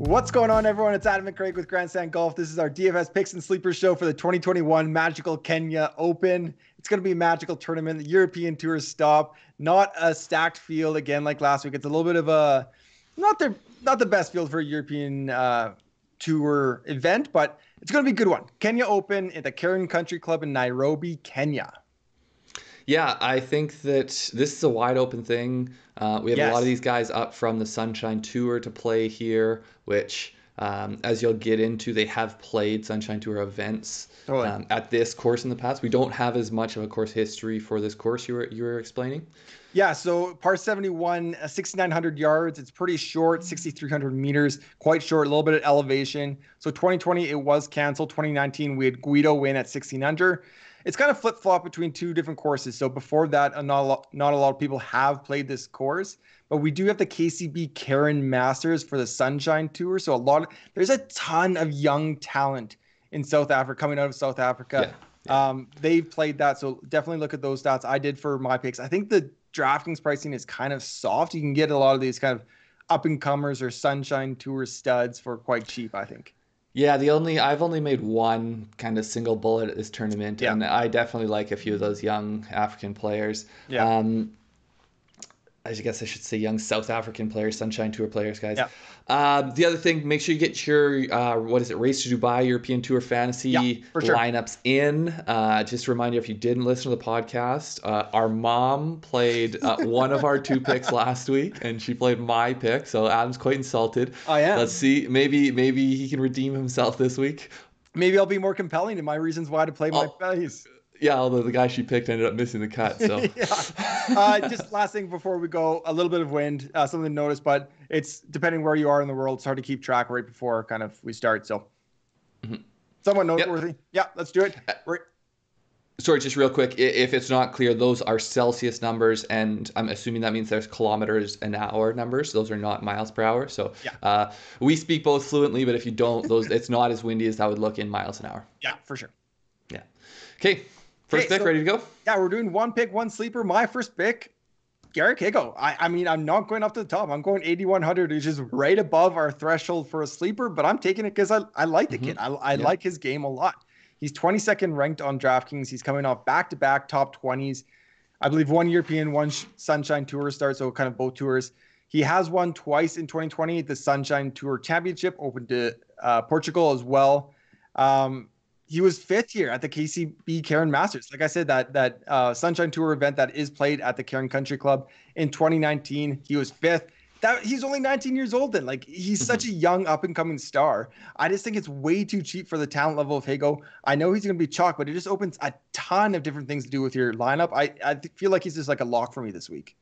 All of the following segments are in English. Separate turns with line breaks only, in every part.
What's going on, everyone? It's Adam and Craig with Grandstand Golf. This is our DFS picks and sleepers show for the 2021 Magical Kenya Open. It's going to be a magical tournament. The European Tour stop, not a stacked field again like last week. It's a little bit of a not the best field for a European Tour event, but it's going to be a good one. Kenya Open at the Karen Country Club in Nairobi, Kenya.
Yeah, I think that this is a wide open thing. We have a lot of these guys up from the Sunshine Tour to play here, which, as you'll get into, they have played Sunshine Tour events at this course in the past. We don't have as much of a course history for this course you were explaining.
Yeah, so par 71, 6,900 yards. It's pretty short, 6,300 meters, quite short, a little bit of elevation. So 2020, it was canceled. 2019, we had Guido win at 1,600. It's kind of flip-flop between two different courses. So before that, not a lot of people have played this course, but we do have the KCB Karen Masters for the Sunshine Tour. So there's a ton of young talent in South Africa, coming out of South Africa. Yeah. They've played that, so definitely look at those stats. I did for my picks. I think the DraftKings pricing is kind of soft. You can get a lot of these kind of up-and-comers or Sunshine Tour studs for quite cheap, I think.
Yeah, I've only made one kind of single bullet at this tournament, and I definitely like a few of those young African players. Yeah. I guess I should say young South African players, Sunshine Tour players, guys. Yeah. The other thing, make sure you get your, Race to Dubai European Tour Fantasy lineups in. Just a reminder, if you didn't listen to the podcast, our mom played one of our two picks last week, and she played my pick, so Adam's quite insulted.
I am.
Let's see, maybe he can redeem himself this week.
Maybe I'll be more compelling in my reasons why to play my plays.
Yeah, although the guy she picked ended up missing the cut. So,
just last thing before we go, a little bit of wind, something to notice, but it's depending where you are in the world. It's hard to keep track right before kind of we start. So, somewhat noteworthy. Yep. Yeah, let's do it.
Sorry, just real quick. If it's not clear, those are Celsius numbers, and I'm assuming that means there's kilometers an hour numbers. Those are not miles per hour. So, we speak both fluently, but if you don't, it's not as windy as that would look in miles an hour.
Yeah, for sure.
Yeah. Okay. First pick, ready to go?
Yeah, we're doing one pick, one sleeper. My first pick, Garrick Higgo. I mean, I'm not going up to the top. I'm going 8,100, which is right above our threshold for a sleeper, but I'm taking it because I like the kid. I like his game a lot. He's 22nd ranked on DraftKings. He's coming off back-to-back top 20s. I believe one European, one Sunshine Tour start, so kind of both tours. He has won twice in 2020, the Sunshine Tour Championship, open to Portugal as well. He was fifth here at the KCB Karen Masters. Like I said, that Sunshine Tour event that is played at the Karen Country Club in 2019, he was fifth. He's only 19 years old then. Like, he's such a young up-and-coming star. I just think it's way too cheap for the talent level of Higgo. I know he's going to be chalk, but it just opens a ton of different things to do with your lineup. I feel like he's just like a lock for me this week.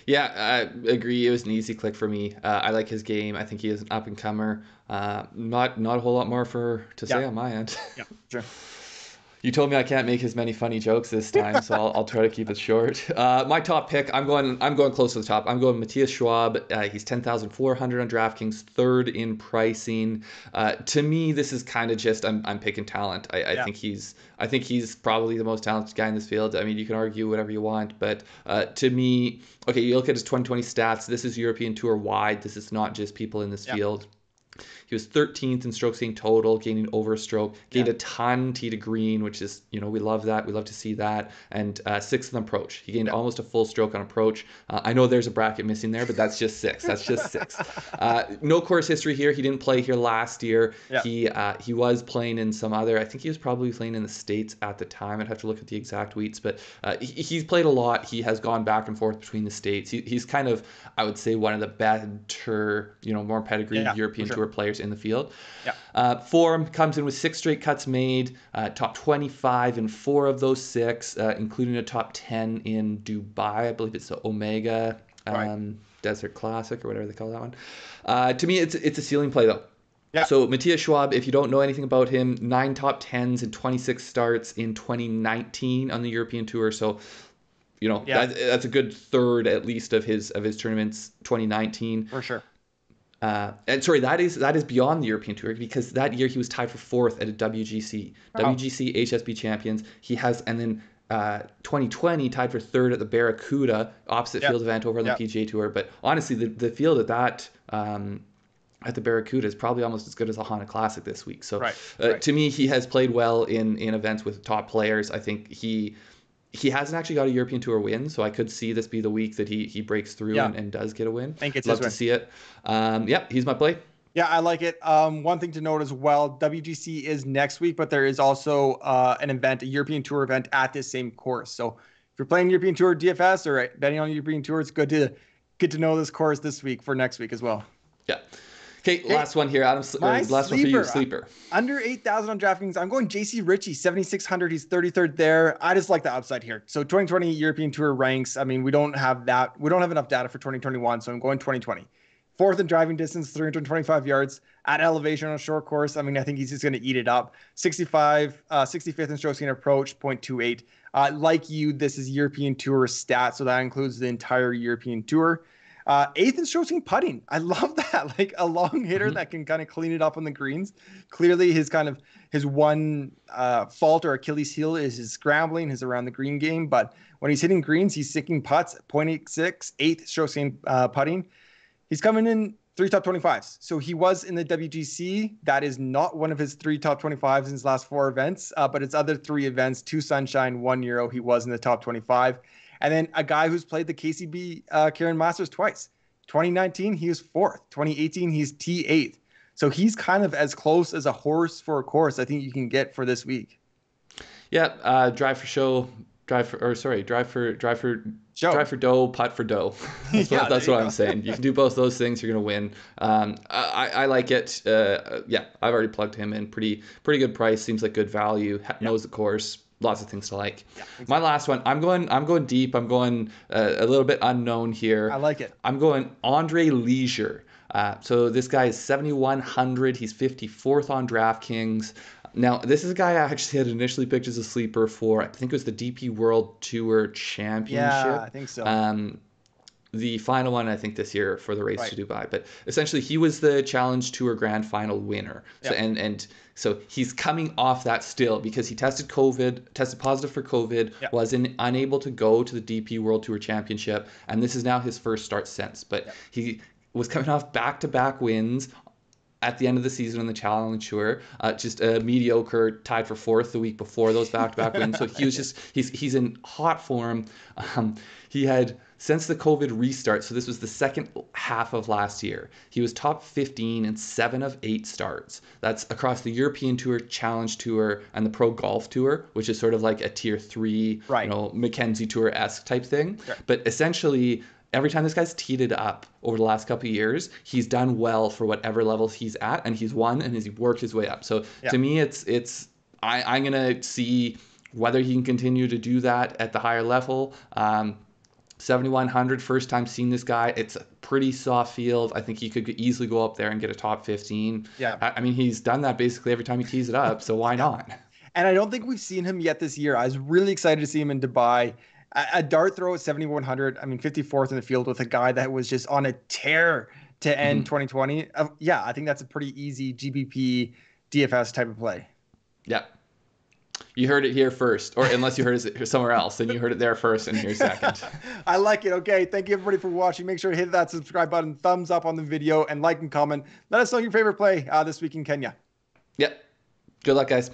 Yeah, I agree. It was an easy click for me. I like his game. I think he is an up-and-comer. Not a whole lot more to say on my end.
Yeah, sure.
You told me I can't make as many funny jokes this time, so I'll try to keep it short. My top pick, I'm going close to the top. I'm going Matthias Schwab. He's 10,400 on DraftKings, third in pricing. To me, this is kind of just I'm picking talent. I think he's probably the most talented guy in this field. I mean, you can argue whatever you want, but to me, okay, you look at his 2020 stats. This is European Tour wide. This is not just people in this field. He was 13th in strokes gained total, gaining over a stroke, gained a ton tee to green, which is, we love that. We love to see that. And sixth in approach. He gained almost a full stroke on approach. I know there's a bracket missing there, but that's just six. That's just six. No course history here. He didn't play here last year. Yeah. He was playing in some other, I think he was probably playing in the States at the time. I'd have to look at the exact weeks, but he's played a lot. He has gone back and forth between the States. He's kind of, I would say, one of the better, more pedigree European Tour players in the field. Form comes in with 6 straight cuts made, top 25 in 4 of those 6, including a top 10 in Dubai. I believe it's the Omega Desert Classic or whatever they call that one. To me, it's a ceiling play though. Yeah. So Matthias Schwab, if you don't know anything about him, 9 top 10s and 26 starts in 2019 on the European Tour. So that's a good third at least of his tournaments 2019.
For sure.
And sorry, that is beyond the European Tour, because that year he was tied for 4th at a WGC. WGC HSB Champions. He has, and then 2020 tied for 3rd at the Barracuda opposite field event over on the PGA Tour. But honestly, the field at that at the Barracuda is probably almost as good as a Honda Classic this week. So
Right.
to me, he has played well in events with top players. I think he hasn't actually got a European Tour win, so I could see this be the week that he breaks through and does get a win.
I think it's
Love to see it. He's my play.
Yeah, I like it. One thing to note as well, WGC is next week, but there is also an event, a European Tour event at this same course. So if you're playing European Tour DFS or betting on European Tour, it's good to know this course this week for next week as well.
Yeah. Okay, last one here, Adam. Last one for you, sleeper.
Under 8,000 on DraftKings. I'm going JC Ritchie, 7,600. He's 33rd there. I just like the upside here. So 2020 European Tour ranks. I mean, we don't have that. We don't have enough data for 2021, so I'm going 2020. Fourth in driving distance, 325 yards at elevation on a short course. I mean, I think he's just going to eat it up. 65th in stroke gain approach, 0.28. Like you, this is European Tour stats, so that includes the entire European Tour. Eighth in stroke gain putting. I love that. Like a long hitter that can kind of clean it up on the greens. Clearly, his one fault or Achilles heel is his scrambling, his around the green game. But when he's hitting greens, he's sinking putts, 0.86, eighth stroke gain putting. He's coming in 3 top 25s. So he was in the WGC. That is not one of his 3 top 25s in his last 4 events, but it's other 3 events, 2 Sunshine, 1 Euro. He was in the top 25. And then a guy who's played the KCB Karen Masters twice. 2019, he was 4th. 2018, he's T8th. So he's kind of as close as a horse for a course I think you can get for this week.
Yeah, drive for show. Drive for dough, putt for dough. That's what I'm saying. You can do both those things, you're going to win. I like it. I've already plugged him in. Pretty good price. Seems like good value. Knows the course. Lots of things to like. Yeah, exactly. My last one. I'm going deep. I'm going a little bit unknown here.
I like it.
I'm going Ondrej Lieser. So this guy is 7,100. He's 54th on DraftKings. Now, this is a guy I actually had initially picked as a sleeper for, I think it was the DP World Tour Championship.
Yeah, I think so.
The final one, I think, this year for the race to Dubai. But essentially, he was the Challenge Tour Grand Final winner. So so he's coming off that still because he tested positive for COVID, was unable to go to the DP World Tour Championship, and this is now his first start since. But he was coming off back-to-back wins at the end of the season on the Challenge Tour, just a mediocre, tied for 4th the week before those back-to-back wins. So he was he's in hot form. He had, since the COVID restart, so this was the second half of last year, he was top 15 in 7 of 8 starts. That's across the European Tour, Challenge Tour, and the Pro Golf Tour, which is sort of like a tier 3, Mackenzie Tour-esque type thing. Right. But essentially, every time this guy's teed it up over the last couple of years, he's done well for whatever levels he's at, and he's won and he's worked his way up. So to me, I'm gonna see whether he can continue to do that at the higher level. 7,100, first time seeing this guy. It's a pretty soft field. I think he could easily go up there and get a top 15. Yeah, I mean, he's done that basically every time he tees it up. So why not?
And I don't think we've seen him yet this year. I was really excited to see him in Dubai. A dart throw at 7,100. I mean, 54th in the field with a guy that was just on a tear to end 2020. I think that's a pretty easy GBP DFS type of play.
Yeah. You heard it here first, or unless you heard it somewhere else, then you heard it there first and here second.
I like it. Okay. Thank you everybody for watching. Make sure to hit that subscribe button, thumbs up on the video, and like and comment. Let us know your favorite play this week in Kenya.
Yep. Good luck, guys.